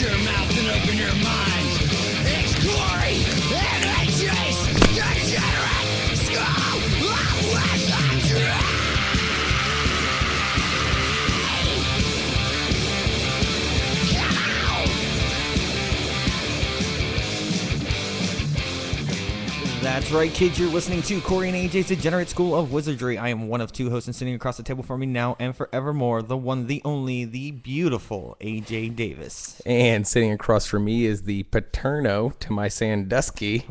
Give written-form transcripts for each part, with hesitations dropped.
your mouth and open your mind. It's Corey and AJ's Degenerate School of Wizardry! That's right, kids. You're listening to Corey and AJ's Degenerate School of Wizardry. I am one of two hosts, and sitting across the table from me now and forevermore, the one, the only, the beautiful AJ Davis. And sitting across from me is the paterno to my Sandusky,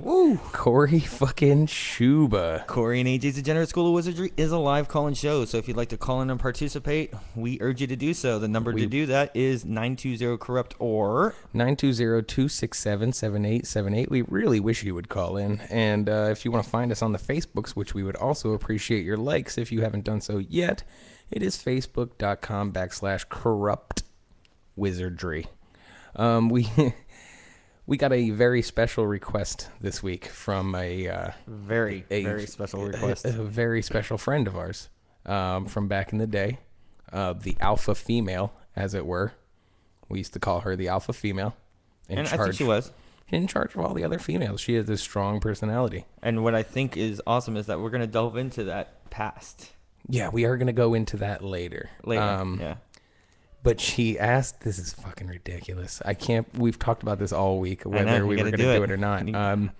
Corey fucking Shuba. Corey and AJ's Degenerate School of Wizardry is a live call-in show, so if you'd like to call in and participate, we urge you to do so. The number to do that is 920-CORRUPT or 920-267-7878. We really wish you would call in. And if you want to find us on the Facebooks, which we would also appreciate your likes if you haven't done so yet, it is facebook.com/corruptwizardry. We got a very special request this week from a very special request. A very special friend of ours from back in the day, the alpha female, as it were. We used to call her the alpha female. And I think she was. In charge of all the other females. She has a strong personality. And what I think is awesome is that we're going to delve into that past. Yeah, we are going to go into that later. Yeah. But she asked, this is fucking ridiculous. We've talked about this all week, whether we were going to do it or not. I'm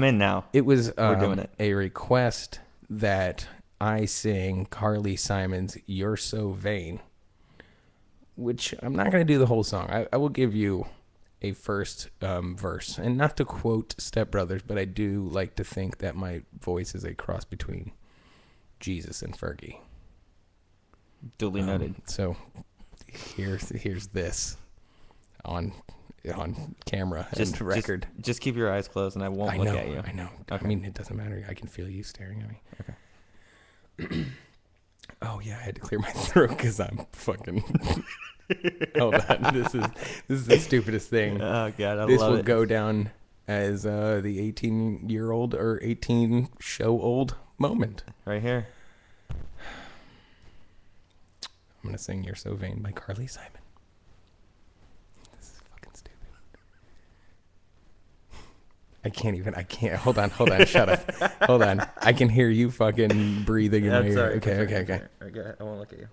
in now. It was we're doing it. A request that I sing Carly Simon's You're So Vain, which I'm not going to do the whole song. I will give you a first verse, and not to quote Step Brothers, but I do like to think that my voice is a cross between Jesus and Fergie. Duly noted. So here's this on camera and record. Just keep your eyes closed, and I won't look at you. I know. Okay. I mean, it doesn't matter. I can feel you staring at me. Okay. Oh yeah, I had to clear my throat because I'm fucking. Hold on, this is the stupidest thing. Oh god, I love it. This will go down as the 18-year-old or 18-show-old moment. Right here. I'm gonna sing "You're So Vain" by Carly Simon. This is fucking stupid. I can't. Hold on. Shut up. Hold on. I can hear you fucking breathing in my ear. Okay. I won't look at you.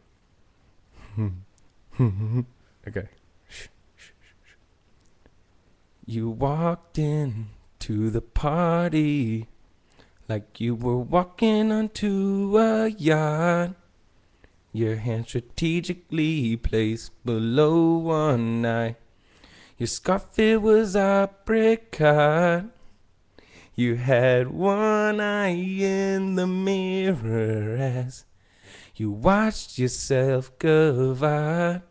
Okay. Shh. You walked in to the party like you were walking onto a yacht. Your hand strategically placed below one eye. Your scarf, it was apricot. You had one eye in the mirror as you watched yourself go out,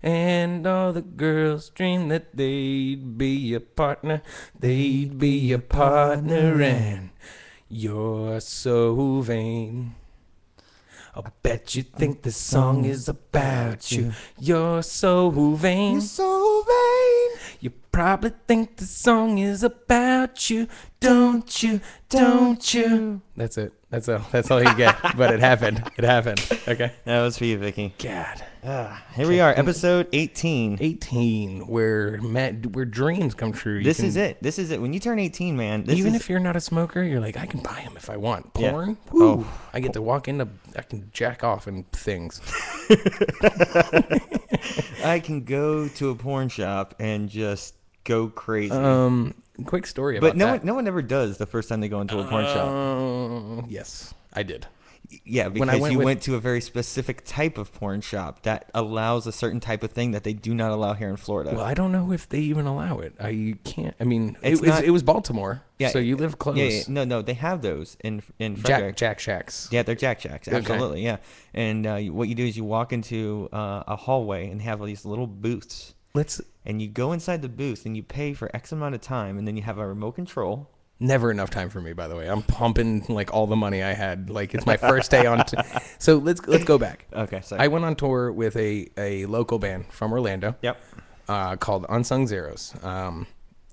and all the girls dreamed that they'd be your partner. They'd be your partner, and you're so vain. I'll bet you think this song is about you. You're so vain. You're so vain. You probably think the song is about you. Don't you? That's it. That's all you get. But it happened. Okay. That was for you, Vicky. God. Here we are, episode 18. 18, where dreams come true. This is it. When you turn 18, man. Even if you're not a smoker, you're like, I can buy them if I want. Porn? Yeah. Oh. I get to walk into, I can jack off in things. I can go to a porn shop and just go crazy. Quick story about that. But no one ever does the first time they go into a porn shop. Yes, I did. Yeah, because you went to a very specific type of porn shop that allows a certain type of thing that they do not allow here in Florida. Well, I don't know if they even allow it. I can't. I mean, it was Baltimore, so you live close. Yeah. No, they have those in Frederick. Jack Shacks. Yeah, they're Jack Shacks. Absolutely, okay. Yeah. And what you do is you walk into a hallway and have all these little booths. And you go inside the booth and you pay for X amount of time, and then you have a remote control. Never enough time for me, by the way. I'm pumping like all the money I had. Like it's my first day on. So let's go back. Okay. Sorry. I went on tour with a local band from Orlando. Yep. Called Unsung Zeros.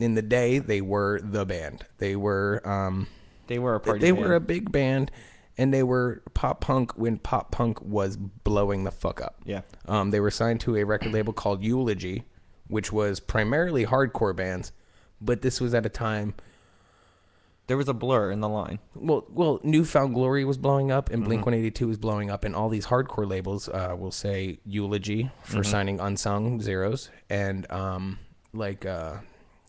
In the day, they were the band. They were a party. They were a big band, and they were pop punk when pop punk was blowing the fuck up. Yeah. They were signed to a record label called Eulogy, which was primarily hardcore bands, but this was at a time. There was a blur in the line. Well, Newfound Glory was blowing up, and Blink-182 was blowing up, and all these hardcore labels will say Eulogy for signing Unsung Zeros, and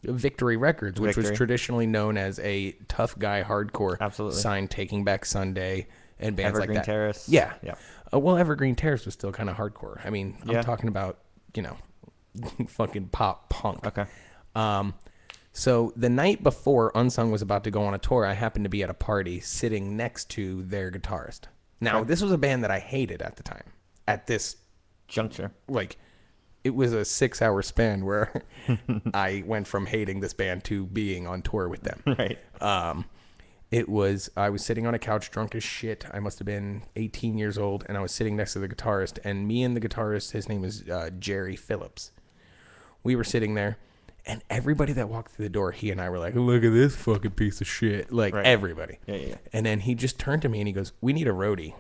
Victory Records, which was traditionally known as a tough guy hardcore. Absolutely. Signed Taking Back Sunday and bands Evergreen like that. Terrace. Yeah. Yeah. Well, Evergreen Terrace was still kind of hardcore. I mean, I'm talking about, fucking pop punk. Okay. So the night before Unsung was about to go on a tour, I happened to be at a party sitting next to their guitarist. Now, this was a band that I hated at the time. At this juncture. It was a 6-hour span where I went from hating this band to being on tour with them. Right. I was sitting on a couch drunk as shit. I must have been 18 years old, and I was sitting next to the guitarist, and me and the guitarist, his name is Jerry Phillips. We were sitting there, and everybody that walked through the door, he and I were like, look at this fucking piece of shit. Everybody. Yeah. And then he just turned to me and he goes, we need a roadie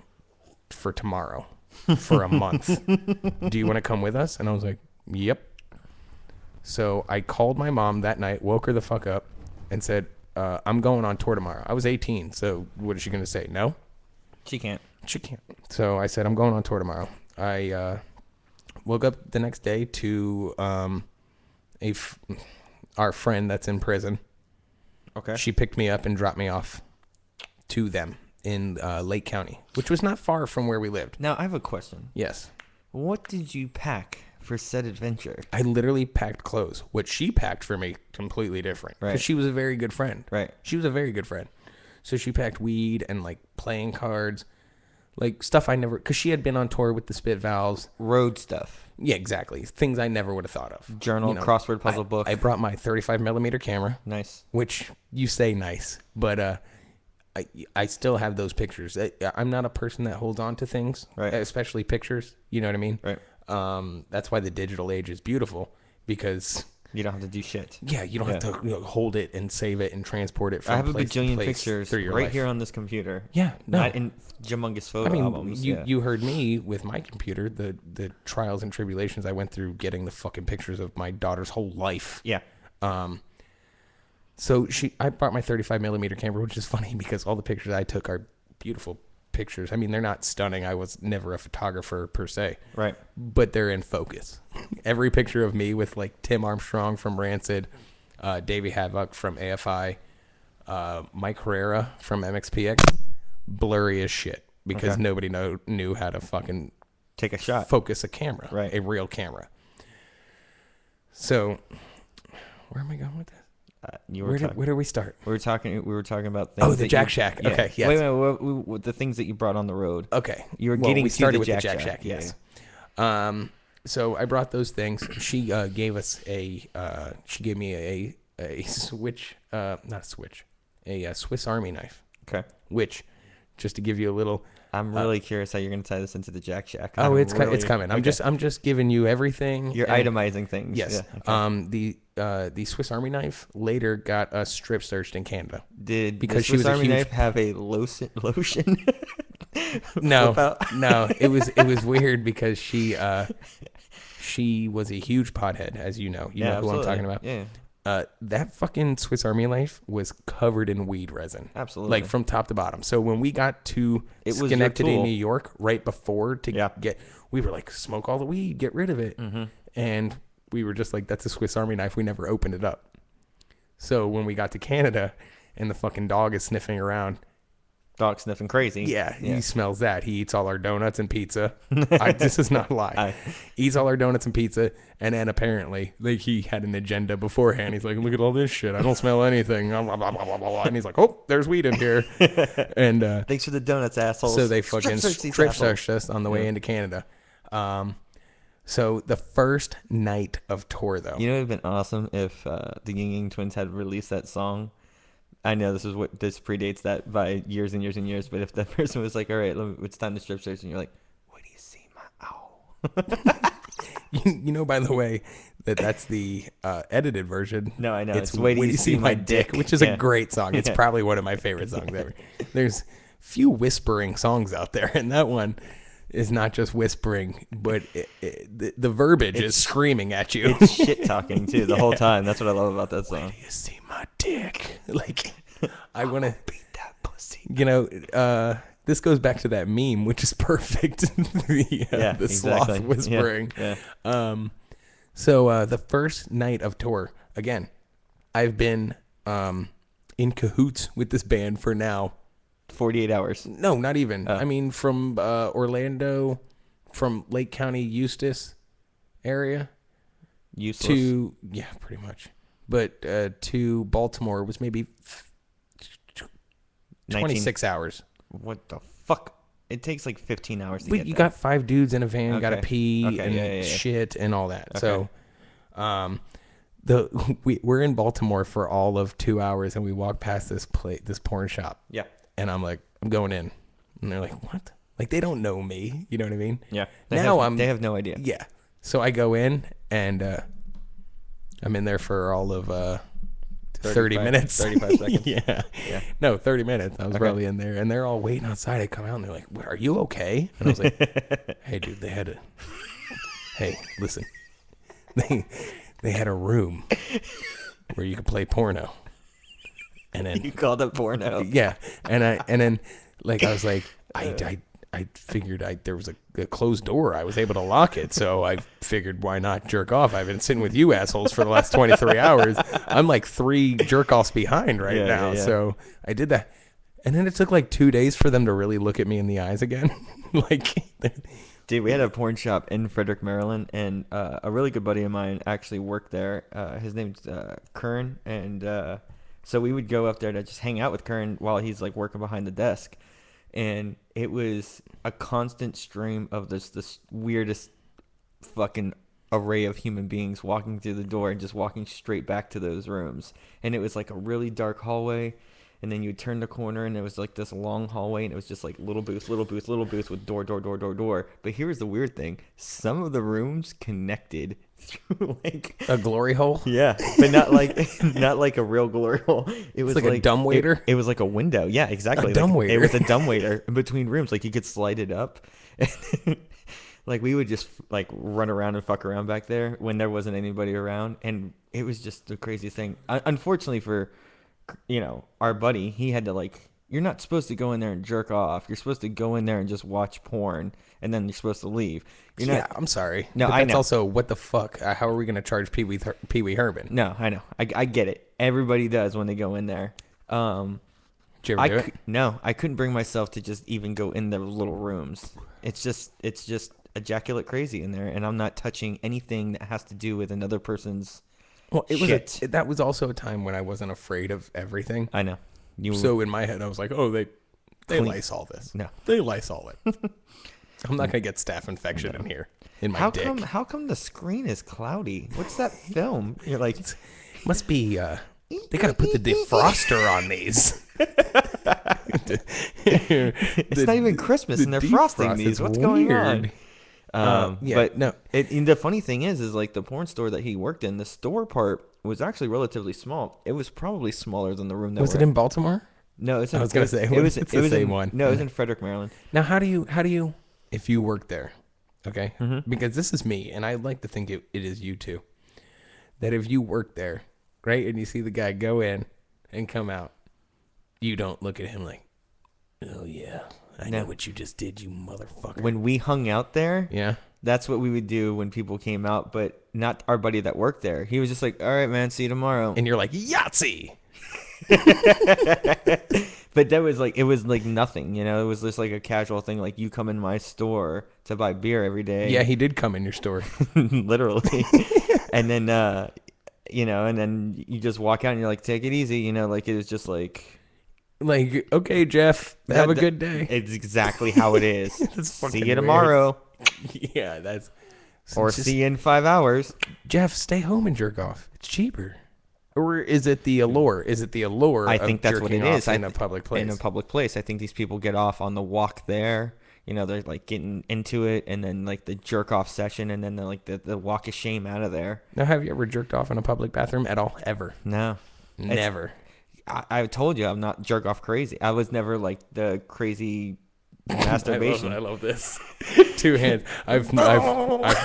for tomorrow for a month. Do you want to come with us? And I was like, yep. So I called my mom that night, woke her the fuck up, and said, I'm going on tour tomorrow. I was 18, so what is she going to say? No? She can't. She can't. So I said, I'm going on tour tomorrow. I woke up the next day to our friend that's in prison. Okay. She picked me up and dropped me off to them in Lake County, which was not far from where we lived. Now, I have a question. Yes. What did you pack for said adventure? I literally packed clothes. What she packed for me, completely different. Right. Because she was a very good friend. Right. She was a very good friend. So she packed weed and, playing cards. Stuff I never... Because she had been on tour with the Spit Valves. Road stuff. Yeah, exactly. Things I never would have thought of. Journal, crossword puzzle book. I brought my 35mm camera. Nice. Which, you say nice. But I still have those pictures. I'm not a person that holds on to things. Right. Especially pictures. You know what I mean? Right. That's why the digital age is beautiful. Because... You don't have to do shit. Yeah, you don't have to hold it and save it and transport it from I have a place to bajillion place pictures through your right life. here on this computer. Yeah, no. Not in humongous photo albums. You heard me with my computer, the trials and tribulations I went through getting the fucking pictures of my daughter's whole life. Yeah. So I brought my 35mm camera, which is funny because all the pictures I took are beautiful pictures. I mean, they're not stunning. I was never a photographer per se. Right. But they're in focus. Every picture of me with Tim Armstrong from Rancid, Davey Havok from AFI, Mike Herrera from MXPX, blurry as shit because nobody knew how to fucking take a shot, focus a camera, right? A real camera. So, where am I going with this? Where did we start? We were talking about things. Oh, the Jack Shack. Yeah. Okay, yes. Wait, what the things that you brought on the road. Okay, you were getting. We started with Jack the Jack Shack. Yes. Yeah. So I brought those things. She gave us she gave me a switch, not a switch, a Swiss Army knife. Okay. Which, just to give you a little. I'm really curious how you're going to tie this into the Jack Shack. It's coming. I'm just giving you everything. You're itemizing things. Yes. Yeah. Okay. The Swiss Army knife later got us strip searched in Canada. Because the Swiss Army knife have a lotion? No. It was weird because she was a huge pothead, as you know. You know who I'm talking about. Yeah. That fucking Swiss Army knife was covered in weed resin. Absolutely. From top to bottom. So when we got to Schenectady, New York, right before we were like, smoke all the weed, get rid of it. Mm-hmm. And we were just like, that's a Swiss Army knife. We never opened it up. So when we got to Canada and the fucking dog is sniffing around. Dog sniffing crazy. Yeah, he smells that. He eats all our donuts and pizza. This is not a lie. Eats all our donuts and pizza, and then apparently he had an agenda beforehand. He's like, look at all this shit. I don't smell anything. And he's like, oh, there's weed in here. And thanks for the donuts, assholes. So they fucking strip searched us on the way into Canada. So the first night of tour, though. You know, it would have been awesome if the Ying Yang Twins had released that song. I know this predates that by years and years and years, but if that person was like, all right, it's time to strip search, and you're like, what do you see, my owl? You know, by the way, that's the edited version. No, I know. It's Wait Do You See My Dick, which is a great song. It's probably one of my favorite songs ever. There's few whispering songs out there, and that one is not just whispering, but the verbiage is screaming at you. It's shit talking too the whole time. That's what I love about that song. Do you see my dick? Like, I want to beat that pussy. This goes back to that meme, which is perfect. The sloth whispering. Yeah. So the first night of tour, again, I've been in cahoots with this band for now 48 hours. No, not even. I mean, from Orlando, from Lake County, Eustis area. Useless. To, yeah, pretty much. But to Baltimore was maybe 26 hours. What the fuck? It takes like 15 hours to get You there. got 5 dudes in a van, got to pee and yeah. shit and all that. Okay. So, we're in Baltimore for all of 2 hours, and we walk past this porn shop. Yeah. And I'm like, I'm going in. And they're like, what? Like, they don't know me. You know what I mean? Yeah. They have no idea. Yeah. So I go in, and I'm in there for all of 30 minutes. 35 seconds. Yeah. No, 30 minutes. I was probably in there, and they're all waiting outside. I come out, and they're like, "What, are you okay?" And I was like, "Hey, dude, they had hey, listen. They had a room where you could play porno." And then You called it porno. yeah, and then like I was like, I figured there was a closed door. I was able to lock it, so I figured why not jerk off. I've been sitting with you assholes for the last 23 hours. I'm like 3 jerk offs behind now, so I did that. And then it took like 2 days for them to really look at me in the eyes again. Like, dude, we had a porn shop in Frederick, Maryland, and a really good buddy of mine actually worked there. His name's Kern, and so we would go up there to just hang out with Kern while he's like working behind the desk. And it was a constant stream of this weirdest fucking array of human beings walking through the door and just walking straight back to those rooms. And it was like a really dark hallway. And then you would turn the corner and it was like this long hallway, and it was just like little booths with door. But here's the weird thing. Some of the rooms connected through like a glory hole. Yeah, but not like a real glory hole. It was like a dumbwaiter. It was like a window. Yeah, exactly. A dumbwaiter. It was a dumbwaiter in between rooms. Like you could slide it up. Like we would just like run around and fuck around back there when there wasn't anybody around, and it was just the craziest thing. Unfortunately for our buddy, he had to like, you're not supposed to go in there and jerk off. You're supposed to go in there and just watch porn, and then you're supposed to leave. I'm sorry. No, but I know. Also, what the fuck? How are we going to charge Pee Wee Herman? No, I know. I get it. Everybody does when they go in there. Did you ever do it? No, I couldn't bring myself to just even go in their little rooms. It's just ejaculate crazy in there, and I'm not touching anything that has to do with another person's. Well, shit. That was also a time when I wasn't afraid of everything. I know. So in my head, I was like, oh, they Lysol this. No. They Lysol it. I'm not going to get staph infection in here, in my dick. How come the screen is cloudy? What's that film? You're like... Must be, they got to put the defroster on these. It's not even Christmas, and they're frosting these. What's going on? But no. And the funny thing is like the porn store that he worked in, the store part was actually relatively small. It was probably smaller than the room that was it in Baltimore? No, I was going to say it was the same one. No, it was in Frederick, Maryland. Now, how do you if you work there, okay? Mm-hmm. Because this is me, and I like to think it is you too. That if you work there, right, and you see the guy go in and come out, you don't look at him like, oh yeah, I know what you just did, you motherfucker. When we hung out there, yeah, that's what we would do when people came out, but not our buddy that worked there. He was just like, all right, man, see you tomorrow. And you're like, Yahtzee! But that was like, it was like nothing, it was just like a casual thing. Like you come in my store to buy beer every day. Yeah, he did come in your store. Literally. And then, and then you just walk out and you're like, take it easy. Like it was just like, okay, Jeff, have a good day. It's exactly how it is. See you weird. tomorrow. Yeah, that's... Or see you in 5 hours. Jeff, stay home and jerk off. It's cheaper. Or is it the allure? Is it the allure I think that's what it is. In a public place. In a public place. I think these people get off on the walk there. They're like getting into it, and then like the jerk off session, and then like the walk of shame out of there. Now, have you ever jerked off in a public bathroom at all? Ever? No. Never. I told you I'm not jerk off crazy. I was never like the crazy masturbation. I love this. 2 hands. I've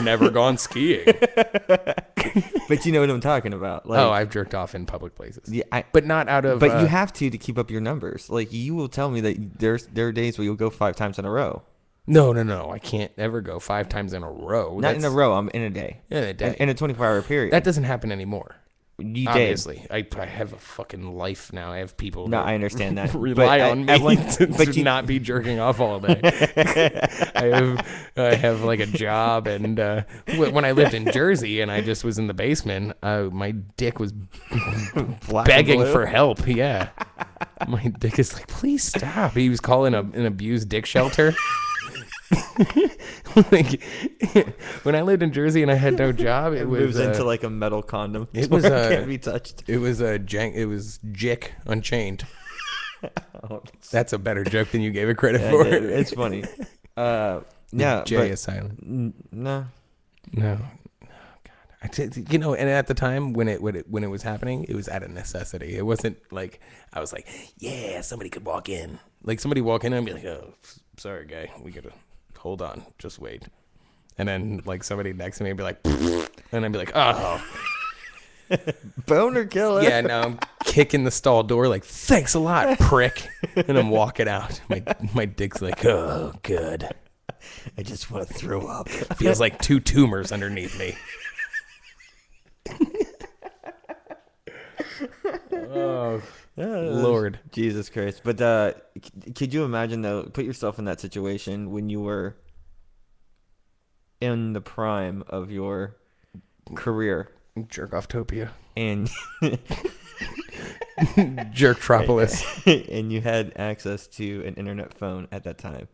never gone skiing. But you know what I'm talking about. Like, I've jerked off in public places. Yeah, but not out of. But you have to keep up your numbers. Like, you will tell me that there are days where you'll go 5 times in a row. No. I can't ever go 5 times in a row. Not in a row. I'm in a day. In a day. In a 24-hour period. That doesn't happen anymore. You Obviously, I have a fucking life now. I have people. No, I understand that. Rely on me to not be jerking off all day. I have like a job, and when I lived in Jersey and I just was in the basement, my dick was begging for help. Yeah, my dick is like, please stop. He was calling an abused dick shelter. Like, when I lived in Jersey and I had no job, it moves into like a metal condom. It was can't be touched. It was Jick Unchained. That's a better joke than you gave it credit for. It's funny. Yeah, J is silent. No. Oh, God. And at the time when it was happening, it was out of necessity. It wasn't like I was like, yeah, somebody could walk in. Like, somebody walk in and be like, oh, sorry, guy, we gotta hold on, just wait. And then like somebody next to me would be like, and I'd be like, oh, boner killer. Yeah, now I'm kicking the stall door like, thanks a lot, prick. And I'm walking out. My dick's like, oh, good. I just want to throw up. Feels like 2 tumors underneath me. Oh, Lord. Jesus Christ. But could you imagine, though, put yourself in that situation when you were in the prime of your career. Jerk-off-topia. And Jerktropolis. And you had access to an internet phone at that time.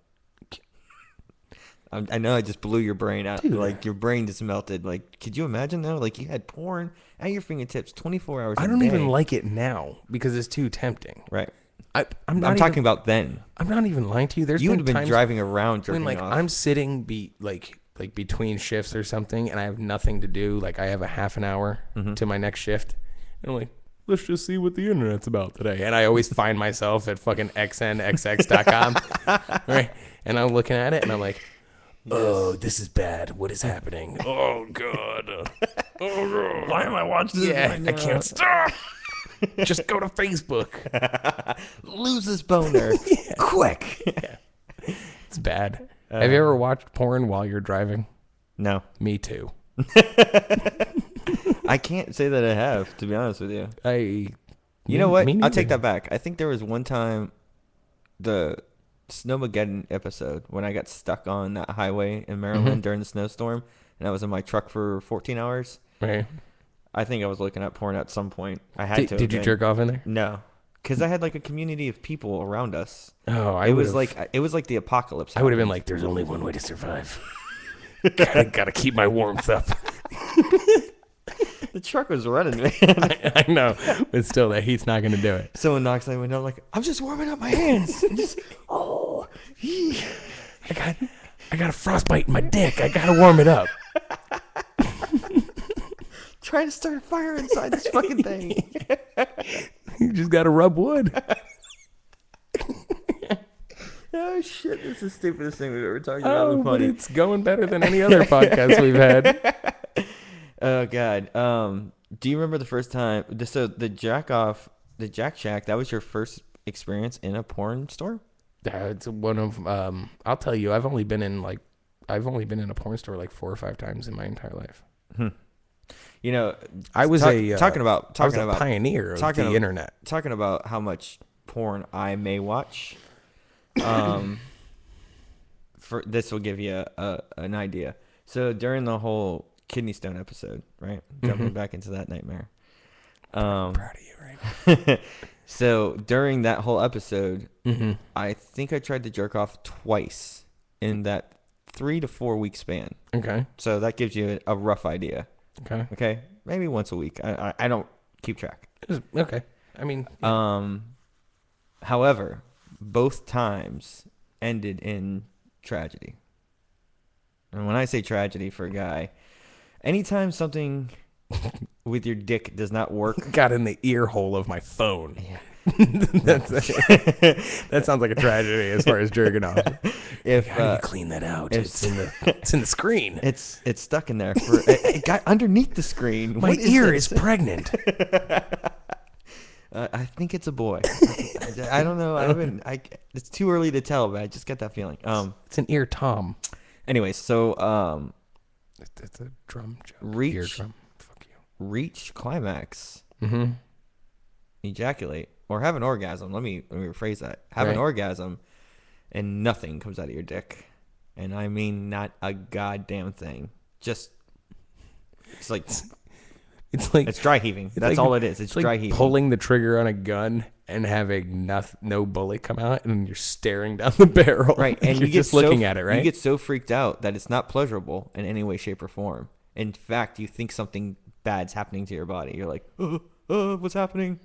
I know I just blew your brain out. Dude. Like, your brain just melted. Like, could you imagine, though? Like, you had porn at your fingertips 24 hours a day. I don't even like it now because it's too tempting. Right. I'm talking about then. I'm not even lying to you. You would have been driving around jerking when, off. I'm sitting between shifts or something, and I have nothing to do. Like, I have a half an hour to my next shift. And I'm like, let's just see what the internet's about today. And I always find myself at fucking xnxx.com. Right? And I'm looking at it, and I'm like, oh, this is bad. What is happening? Oh, God. Oh, God. Why am I watching this right now? I can't stop. Just go to Facebook. Lose this boner. Quick. Yeah. It's bad. Have you ever watched porn while you're driving? No. Me too. I can't say that I have, to be honest with you. You know what? I'll take that back. I think there was one time, the Snowmageddon episode, when I got stuck on that highway in Maryland during the snowstorm, and I was in my truck for 14 hours. Right. I think I was looking at porn at some point. I had to. Did you jerk off in there? No, because I had like a community of people around us. Oh, it was like the apocalypse. I would have been like, "There's only one way to survive. Gotta keep my warmth up." The truck was running, man. I know, but still, that heat's not gonna do it. Someone knocks on the window, I'm like, I'm just warming up my hands. I got a frostbite in my dick. I gotta warm it up. Trying to start a fire inside this fucking thing. You just gotta rub wood. Oh shit! This is the stupidest thing we've ever talked about. Oh, but it's going better than any other podcast we've had. Oh god. Do you remember the first time? So the Jack Shack. That was your first experience in a porn store? It's one of. I'll tell you. I've only been in a porn store like 4 or 5 times in my entire life. You know, I was a pioneer of the internet. Talking about how much porn I may watch. For this will give you an idea. So during the whole kidney stone episode, right? Jumping back into that nightmare. I'm proud of you right now. So during that whole episode, I think I tried to jerk off twice in that 3 to 4 week span. Okay. So that gives you a rough idea. Okay. Maybe once a week. I don't keep track. Okay. I mean, yeah. However, both times ended in tragedy. And when I say tragedy for a guy, anytime something with your dick does not work, got in the ear hole of my phone. Yeah. That sounds like a tragedy as far as jerking off. If How do you clean that out? It's in the screen. it's stuck in there for it got underneath the screen. My What ear this? is pregnant. I think it's a boy. I don't know. It's too early to tell, but I just get that feeling. It's an ear tom. Anyways, so It's a drum joke. Reach. Ear drum. Fuck you. reach climax, Mm-hmm. ejaculate, or have an orgasm. Let me rephrase that. Have an Right. orgasm, and nothing comes out of your dick, and I mean not a goddamn thing. Just it's like it's dry heaving. That's all it is. It's like dry heaving. pulling the trigger on a gun and having no bullet come out, and you're staring down the barrel. Right, and you're you get just looking at it. Right, You get so freaked out that it's not pleasurable in any way, shape, or form. In fact, you think something bad's happening to your body. You're like, what's happening?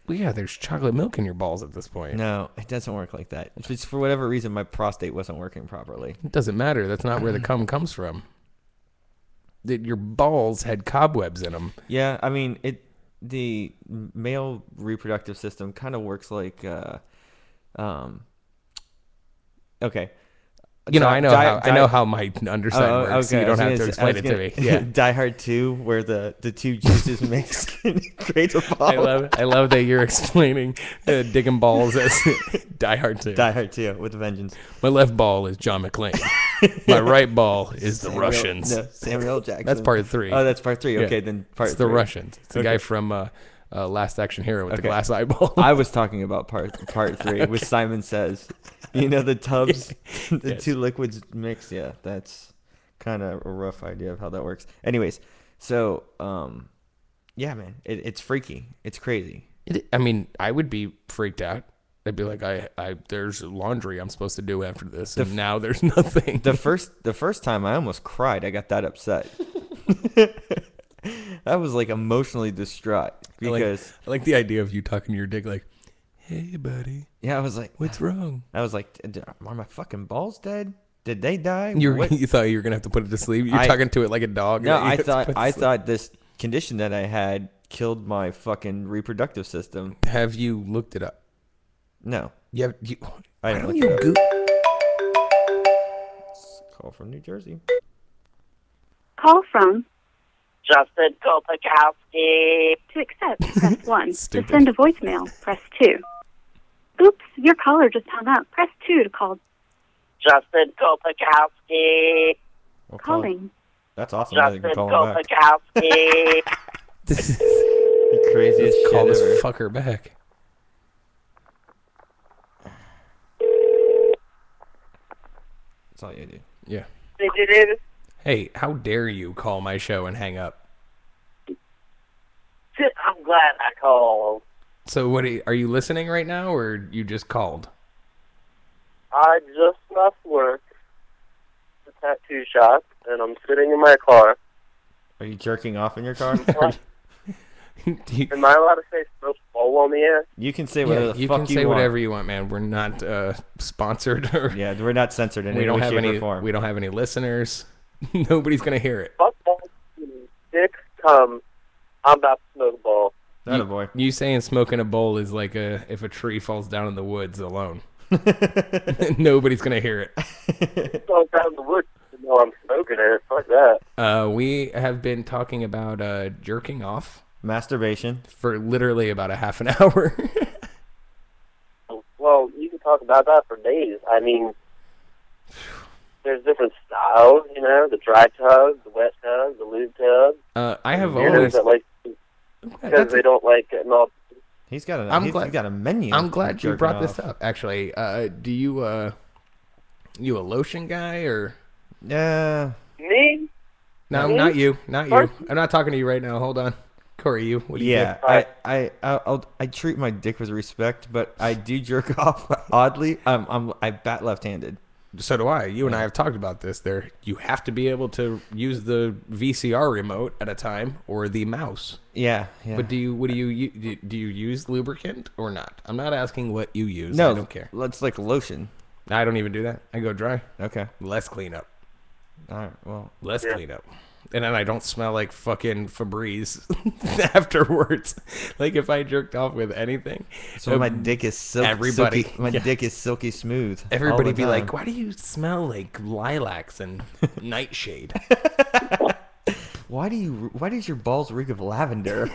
well, yeah. There's chocolate milk in your balls at this point. No, it doesn't work like that. It's just for whatever reason, my prostate wasn't working properly. It doesn't matter. That's not where the cum comes from. Your balls had cobwebs in them. Yeah, I mean, the male reproductive system kind of works like, okay. You know, I know how my underside works. So you don't have to explain it to me. Yeah. Die Hard 2, where the two juices mix and creates a ball. I love that you're explaining digging balls as Die Hard 2. Die Hard 2 with a vengeance. My left ball is John McClane. My right ball is the Russians. No, Samuel Jackson. That's part 3. Oh, that's part 3. Yeah. Okay, then part It's 3. the Russians. It's the guy from Last Action Hero with the glass eyeball. I was talking about part 3, which Simon Says. You know, the tubs, the Yes. two liquids mix. Yeah, that's kind of a rough idea of how that works. Anyways, so, yeah, man, it's freaky. It's crazy. I mean, I would be freaked out. I'd be like, there's laundry I'm supposed to do after this, and now there's nothing. The first time I almost cried. I got that upset. I was like emotionally distraught because I like the idea of you talking to your dick like, "Hey, buddy, yeah, I was like, what's wrong?" I was like, are my fucking balls dead? Did they die? You thought you were gonna have to put it to sleep. You're talking to it like a dog. No, that you I have to thought put to I sleep. thought this condition that I had killed my fucking reproductive system. Have you looked it up? No, You I why didn't don't look you it up. Call from New Jersey. Call from Justin Kopakowski. to accept, press 1. To Stupid. send a voicemail, press 2. Oops, your caller just hung up. Press 2 to call. Justin Kopakowski. We'll call it. Calling. That's awesome. That you Justin can call him back. Kopakowski. This is The craziest shit call this ever. fucker back. That's all you do. Yeah. Did you do this? Hey, how dare you call my show and hang up? I'm glad I called. So are you listening right now, or you just called? I just left work, the tattoo shop, and I'm sitting in my car. Are you jerking off in your car? Do you- Am I allowed to say smoke bowl on the air? You can say whatever yeah, the you fuck can you say want. whatever you want, man. We're not sponsored, or Yeah, we're not censored in we any don't way, have shape, any. or form. We don't have any listeners. Nobody's gonna hear it. Fuck balls, dick, come. I'm about to smoke a bowl. That a boy. You saying smoking a bowl is like if a tree falls down in the woods alone. Nobody's gonna hear it. Go down the woods to know I'm smoking it. Fuck that. We have been talking about jerking off Masturbation. for literally about a half an hour. Well, you can talk about that for days. I mean, there's different styles, you know, the dry tub, the wet tub, the lube tub. I have Beginners always. that like because they don't like getting all. He's got a. I'm he's glad- got a menu. I'm glad you jerking brought off. this up. Actually, do you a lotion guy or? Yeah. Me? No, Me? not you. Not you. Pardon? I'm not talking to you right now. Hold on, Corey. You? What do you Yeah, think? I treat my dick with respect, but I do jerk off oddly. I bat left-handed. So do I. You and I have talked about this. You have to be able to use the VCR remote at a time or the mouse. Yeah. But do you use lubricant or not? I'm not asking what you use. No, I don't care. It's like lotion. I don't even do that. I go dry. Okay. Less cleanup. All right. Well, Less Yeah. cleanup. And then I don't smell like fucking Febreze afterwards. Like if I jerked off with anything. So my dick is everybody, silky. My dick is silky smooth. Everybody all the be like, time. why do you smell like lilacs and nightshade? Why does your balls reek of lavender?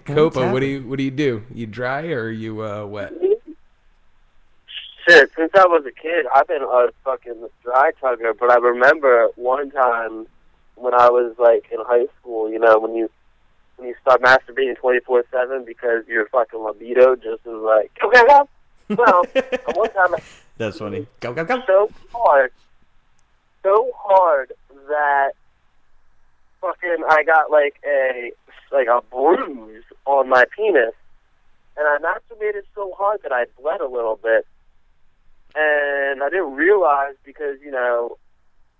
Copa, what do you do? You dry or you wet? Shit, since I was a kid, I've been a fucking dry tugger, but I remember one time when I was, like, in high school, you know, when you start masturbating 24/7 because your fucking libido just is like, go, go, go. Well, one time That's funny. Go, go, go. so hard that fucking I got, like a bruise on my penis, and I masturbated so hard that I bled a little bit. And I didn't realize because, you know,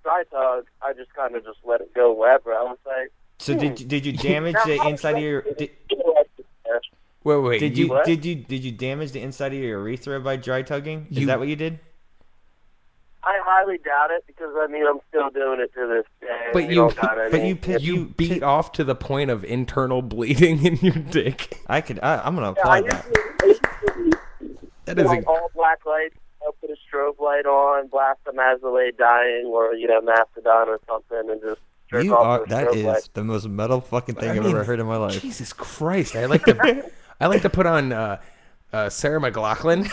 dry tug, I just kind of just let it go wherever. I was like, So did you damage the inside of your? Wait. Did you damage the inside of your urethra by dry tugging? Is that what you did? I highly doubt it because I mean I'm still doing it to this day. But you beat off to the point of internal bleeding in your dick. I'm gonna applaud that. That is all black lights. I'll put a strobe light on, blast them as they dying, or you know, Mastodon or something, and just jerk off with a That strobe is light. the most metal fucking thing I've ever heard in my life. Jesus Christ! I like to put on Sarah McLachlan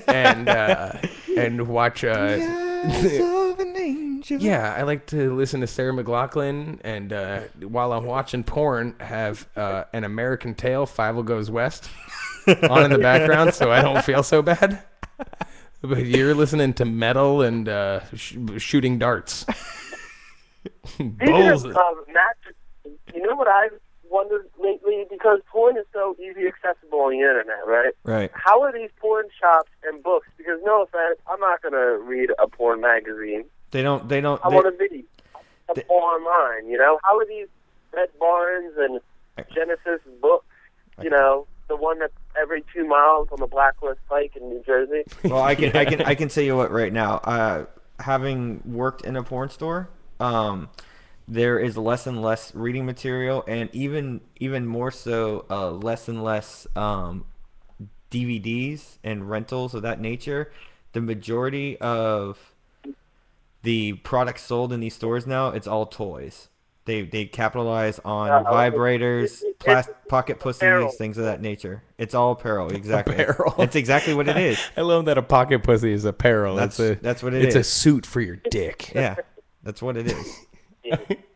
and watch. Yeah, I like to listen to Sarah McLachlan, and while I'm watching porn, have an American Tail, Fievel Goes West on in the background, so I don't feel so bad. But you're listening to metal and shooting darts. Because, you know what I've wondered lately? Because porn is so easy accessible on the internet, right? Right. How are these porn shops and books? Because no offense, I'm not going to read a porn magazine. They don't. I want a video. Online, you know? How are these Red Barnes and Genesis books, you know, the one that's every 2 miles on the Blacklist Pike in New Jersey? Well, I can tell you what right now. Having worked in a porn store, there is less and less reading material, and even more so, less and less DVDs and rentals of that nature. The majority of the products sold in these stores now, it's all toys. They capitalize on vibrators, pocket pussies, apparel. things of that nature. It's all apparel, exactly. Apparel. It's exactly what it is. I love that a pocket pussy is apparel. That's what it is. It's a suit for your dick. Yeah, that's what it is.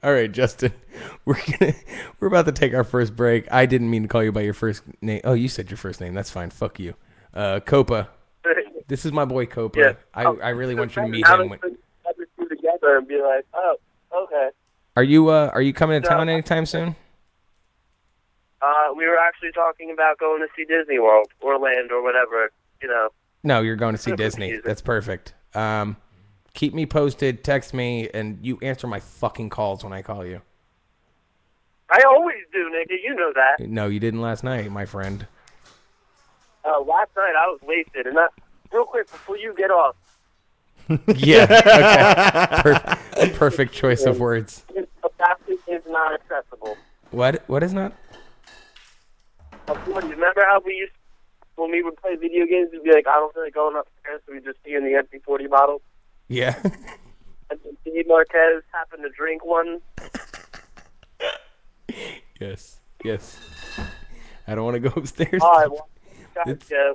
All right, Justin, we're about to take our first break. I didn't mean to call you by your first name. Oh, you said your first name. That's fine. Fuck you, Copa. This is my boy Copa. Yeah. I really want you to meet Have him. us two together and be like, oh, okay. Are you coming to town anytime soon? We were actually talking about going to see Disney World, Orlando, or whatever, you know. No, you're going to see That's Disney. confusing. That's perfect. Keep me posted. Text me, and you answer my fucking calls when I call you. I always do, nigga. You know that. No, you didn't last night, my friend. Last night I was wasted, and real quick before you get off. Yeah. Okay. Perfect choice of words. The basket is not accessible. What is not? Remember how when we would play video games, we'd be like, I don't feel like going upstairs, so we'd just be in the empty 40 bottles? Yeah. And Steve Marquez happened to drink one. Yes. I don't want to go upstairs. All right, well, guys, go.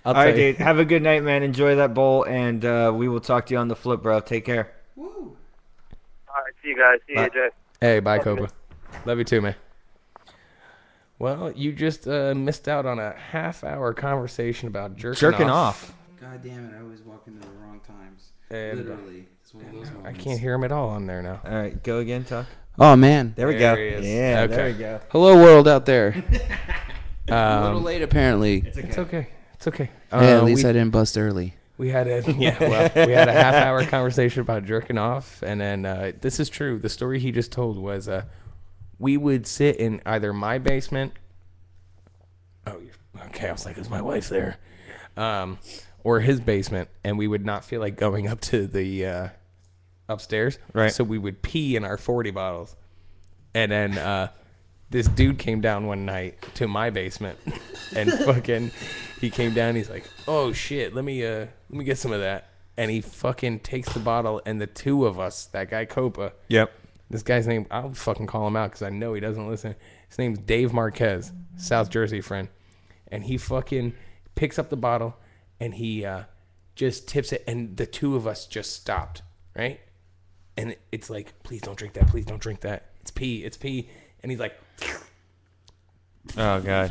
I'll All right, tell you. dude. Have a good night, man. Enjoy that bowl, and we will talk to you on the flip, bro. Take care. All right, see you guys. See you, Jay. Hey, bye, Copa. Love you too, man. Well, you just missed out on a half-hour conversation about jerking off. God damn it, I always walk into the wrong times. And, Literally. It's one of those I moments. can't hear him at all on there now. All right, go again, Tuck. Oh, man. There we There go. he is. Yeah, Okay. there we go. Hello, world out there. A little Um, late, apparently. it's okay. It's okay. Hey, at least I didn't bust early. We had a we had a half-hour conversation about jerking off, and then this is true. The story he just told was we would sit in either my basement. Oh, okay. I was like, "Is my wife there?" Or his basement, and we would not feel like going up to the upstairs. Right. So we would pee in our 40 bottles. And then this dude came down one night to my basement, and fucking, he came down. He's like, "Oh shit, let me get some of that." And he fucking takes the bottle, and the two of us, that guy Copa. Yep. This guy's name, I'll fucking call him out because I know he doesn't listen. His name's Dave Marquez, South Jersey friend. And he fucking picks up the bottle and he just tips it. And the two of us just stopped, right? And it's like, please don't drink that. Please don't drink that. It's pee. It's pee. And he's like, Oh, God.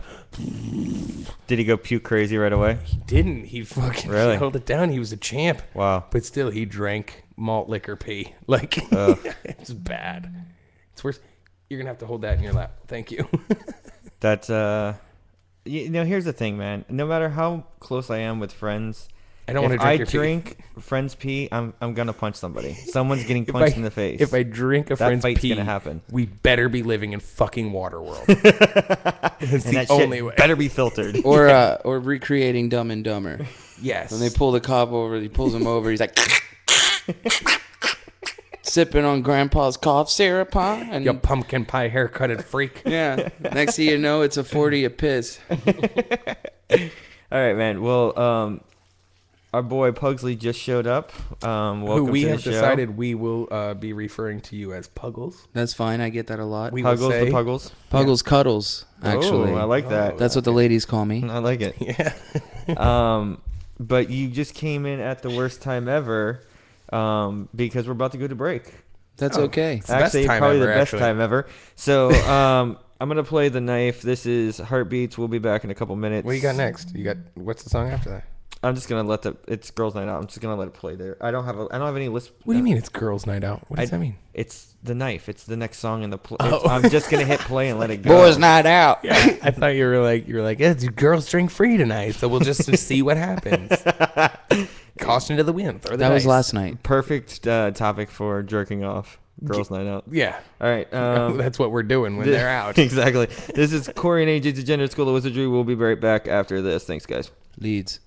Did he go puke crazy right away? he didn't. He fucking Really? held it down. He was a champ. Wow. But still, he drank malt liquor pee. Like, it's bad. It's worse. You're going to have to hold that in your lap. Thank you. That's, here's the thing, man. No matter how close I am with friends, I don't want to drink your pee. drink friends' pee, I'm going to punch somebody. Someone's getting punched in the face. If I drink a that friend's fight's pee, going to happen. we better be living in fucking Waterworld. It's And the that only shit way. better be filtered. Or recreating Dumb and Dumber. Yes. When they pull the cop over, he pulls him over. He's like sipping on Grandpa's cough syrup, huh? And You pumpkin pie haircutted freak. yeah, next thing you know, it's a 40 a piss. All right, man. Well, our boy Pugsley just showed up. Welcome Who we to have the show. decided we will be referring to you as Puggles. That's fine. I get that a lot. We will Puggles say, the Puggles. Puggles Cuddles, actually. Oh, I like that. That's what the ladies call me. I like it. Yeah. But you just came in at the worst time ever because we're about to go to break. That's okay. the best Actually, time probably ever, the best actually. time ever. So I'm going to play The Knife. This is Heartbeats. We'll be back in a couple minutes. What you got next? You got what's the song after that? I'm just going to let it's Girls Night Out. I'm just going to let it play there. I don't have any list. What do you mean it's girls' night out? What does that mean? It's The Knife. It's the next song in the Oh. I'm just going to hit play and let it go. Boys night out. I thought you were like yeah, girls drink free tonight, so we'll just see what happens. Caution to the wind. Throw the That was dice. last night. Perfect topic for jerking off. Girls Night Out. Yeah. All right. That's what we're doing when they're out. Exactly. This is Corey and AJ's Degenerate School of Wizardry. We'll be right back after this. Thanks, guys. Leads.